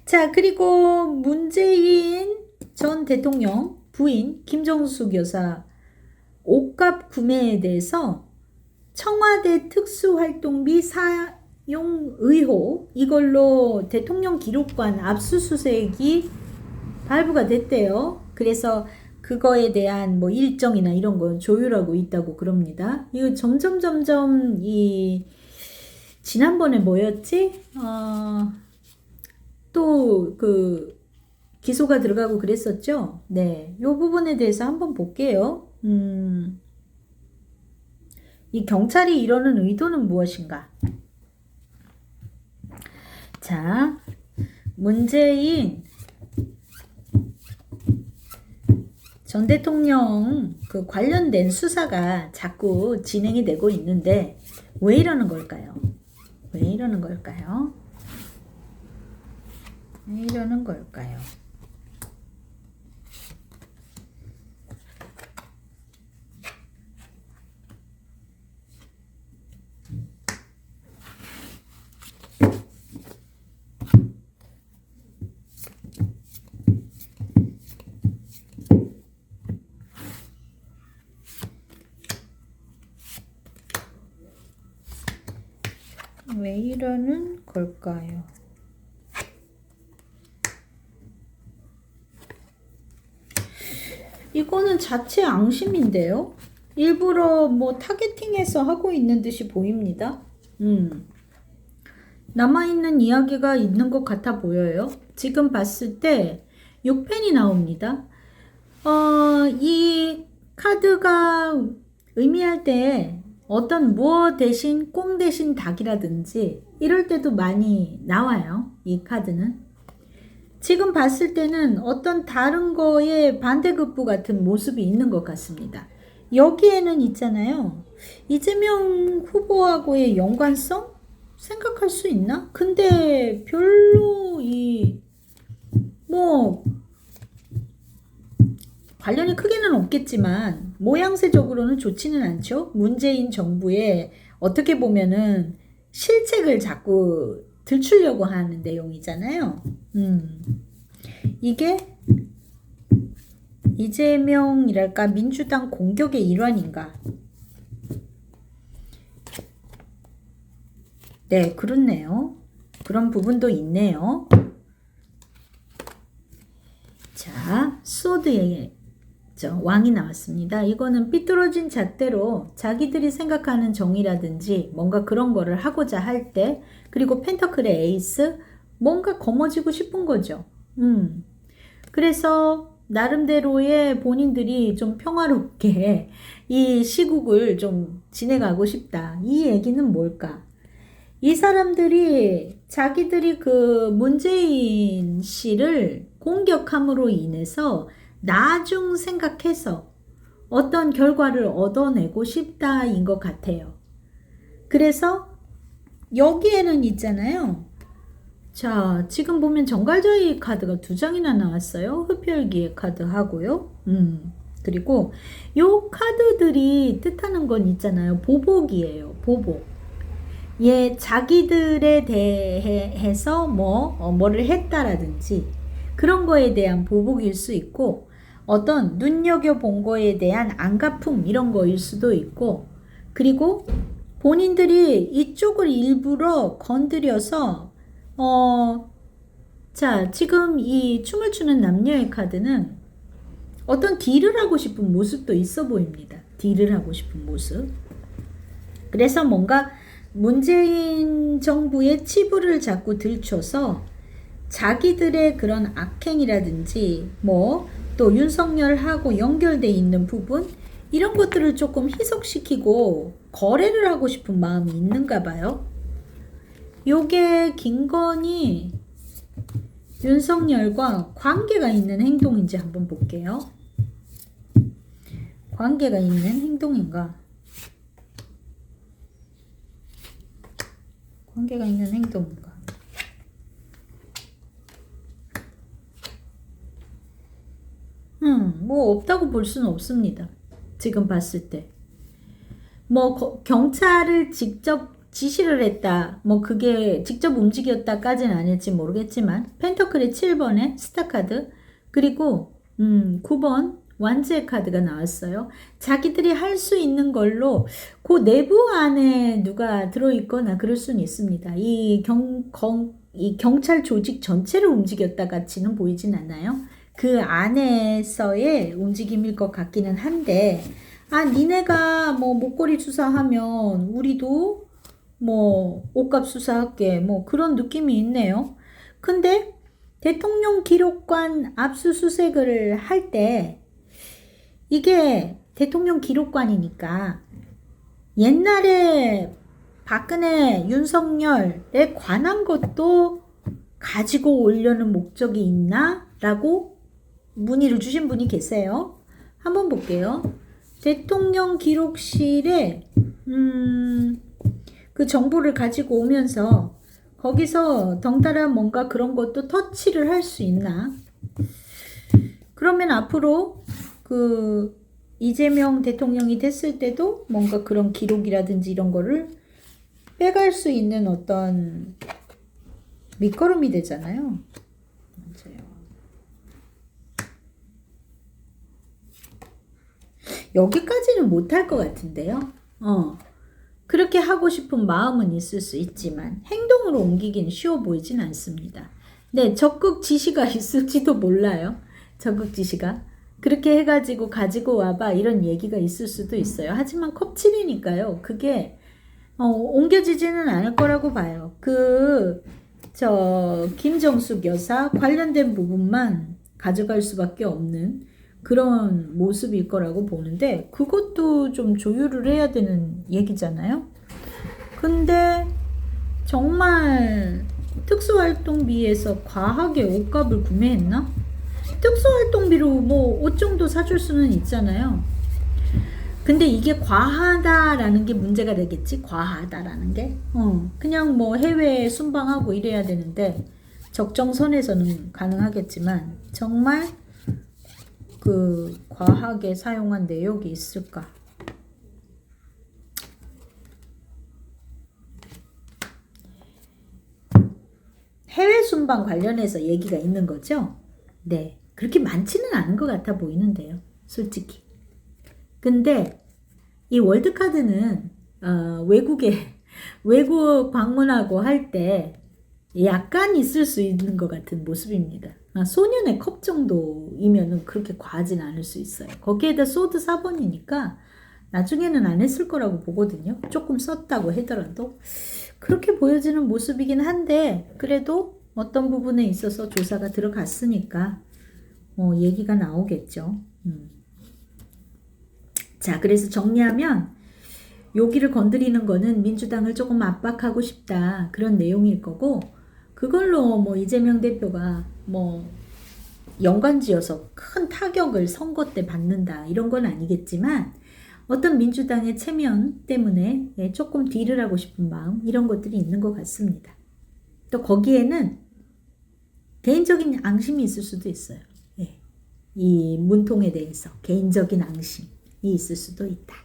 자, 그리고 문재인 전 대통령 부인 김정숙 여사 옷값 구매에 대해서 청와대 특수활동비 사용 의혹, 이걸로 대통령 기록관 압수수색이 발부가 됐대요. 그래서 그거에 대한 뭐 일정이나 이런 거 조율하고 있다고 그럽니다. 이거 점점 이 지난번에 뭐였지? 또 그 기소가 들어가고 그랬었죠. 네, 요 부분에 대해서 한번 볼게요. 이 경찰이 이러는 의도는 무엇인가? 자, 문재인 전 대통령 그 관련된 수사가 자꾸 진행이 되고 있는데 왜 이러는 걸까요? 왜 이러는 걸까요? 왜 이러는 걸까요? 왜 이러는 걸까요? 이거는 자체 앙심인데요. 일부러 뭐 타겟팅해서 하고 있는 듯이 보입니다. 남아있는 이야기가 있는 것 같아 보여요. 지금 봤을 때 6펜이 나옵니다. 이 카드가 의미할 때 어떤 무어 대신 꽁 대신 닭이라든지 이럴 때도 많이 나와요. 이 카드는. 지금 봤을 때는 어떤 다른 거에 반대급부 같은 모습이 있는 것 같습니다. 여기에는 있잖아요. 이재명 후보하고의 연관성? 생각할 수 있나? 근데 별로 뭐 관련이 크게는 없겠지만 모양새적으로는 좋지는 않죠. 문재인 정부의 어떻게 보면은 실책을 자꾸 들추려고 하는 내용이잖아요. 이게 이재명이랄까 민주당 공격의 일환인가? 네, 그렇네요. 그런 부분도 있네요. 자, 소드의 왕이 나왔습니다. 이거는 삐뚤어진 잣대로 자기들이 생각하는 정의라든지 뭔가 그런 거를 하고자 할 때, 그리고 펜터클의 에이스, 뭔가 거머쥐고 싶은 거죠. 그래서 나름대로의 본인들이 좀 평화롭게 이 시국을 좀 지내가고 싶다. 이 얘기는 뭘까? 이 사람들이 자기들이 그 문재인 씨를 공격함으로 인해서 나중 생각해서 어떤 결과를 얻어내고 싶다인 것 같아요. 그래서 여기에는 있잖아요. 자, 지금 보면 정갈자의 카드가 2장이나 나왔어요. 흡혈기의 카드하고요. 그리고 요 카드들이 뜻하는 건 있잖아요. 보복이에요. 보복. 예, 자기들에 대해서 뭐를 했다라든지 그런 거에 대한 보복일 수 있고, 어떤 눈여겨본 거에 대한 안갚음 이런 거일 수도 있고, 그리고 본인들이 이쪽을 일부러 건드려서 자, 지금 이 춤을 추는 남녀의 카드는 어떤 딜을 하고 싶은 모습도 있어 보입니다. 딜을 하고 싶은 모습. 그래서 뭔가 문재인 정부의 치부를 자꾸 들춰서 자기들의 그런 악행이라든지 뭐 또 윤석열하고 연결돼 있는 부분, 이런 것들을 조금 희석시키고 거래를 하고 싶은 마음이 있는가 봐요. 요게 김건희 윤석열과 관계가 있는 행동인지 한번 볼게요. 관계가 있는 행동인가? 관계가 있는 행동인가? 뭐 없다고 볼 수는 없습니다. 지금 봤을 때. 뭐 경찰을 직접 지시를 했다. 뭐 그게 직접 움직였다까지는 아닐지 모르겠지만 펜터클의 7번에 스타카드 그리고 9번 완즈의 카드가 나왔어요. 자기들이 할 수 있는 걸로 그 내부 안에 누가 들어있거나 그럴 수는 있습니다. 이 경찰 조직 전체를 움직였다 같이는 보이진 않아요. 그 안에서의 움직임일 것 같기는 한데 니네가 뭐 목걸이 수사하면 우리도 뭐 옷값 수사할게 뭐 그런 느낌이 있네요. 근데 대통령 기록관 압수수색을 할 때 이게 대통령 기록관이니까 옛날에 박근혜, 윤석열에 관한 것도 가지고 오려는 목적이 있나? 라고 문의를 주신 분이 계세요. 한번 볼게요. 대통령 기록실에 그 정보를 가지고 오면서 거기서 덩달아 뭔가 그런 것도 터치를 할 수 있나? 그러면 앞으로 그 이재명 대통령이 됐을 때도 뭔가 그런 기록이라든지 이런 거를 빼갈 수 있는 어떤 밑거름이 되잖아요. 맞아요. 여기까지는 못할 것 같은데요. 그렇게 하고 싶은 마음은 있을 수 있지만 행동으로 옮기기는 쉬워 보이진 않습니다. 네, 적극 지시가 있을지도 몰라요. 적극 지시가. 그렇게 해가지고 가지고 와봐 이런 얘기가 있을 수도 있어요. 하지만 컵7이니까요. 그게 옮겨지지는 않을 거라고 봐요. 김정숙 여사 관련된 부분만 가져갈 수밖에 없는 그런 모습일 거라고 보는데 그것도 좀 조율을 해야 되는 얘기잖아요. 근데 정말 특수활동비에서 과하게 옷값을 구매했나? 특수활동비로 뭐 옷 정도 사줄 수는 있잖아요. 근데 이게 과하다라는 게 문제가 되겠지? 과하다라는 게. 그냥 뭐 해외에 순방하고 이래야 되는데 적정선에서는 가능하겠지만 정말 그 과하게 사용한 내역이 있을까? 해외 순방 관련해서 얘기가 있는 거죠? 네. 그렇게 많지는 않은 것 같아 보이는데요. 솔직히. 근데 이 월드카드는 외국 방문하고 할 때 약간 있을 수 있는 것 같은 모습입니다. 소년의 컵 정도이면은 그렇게 과하진 않을 수 있어요. 거기에다 소드 4번이니까 나중에는 안 했을 거라고 보거든요. 조금 썼다고 하더라도 그렇게 보여지는 모습이긴 한데 그래도 어떤 부분에 있어서 조사가 들어갔으니까 얘기가 나오겠죠. 자, 그래서 정리하면 여기를 건드리는 거는 민주당을 조금 압박하고 싶다 그런 내용일 거고 그걸로 뭐 이재명 대표가 뭐 연관지어서 큰 타격을 선거 때 받는다 이런 건 아니겠지만 어떤 민주당의 체면 때문에 조금 딜을 하고 싶은 마음 이런 것들이 있는 것 같습니다. 또 거기에는 개인적인 앙심이 있을 수도 있어요. 이 문통에 대해서 개인적인 앙심이 있을 수도 있다.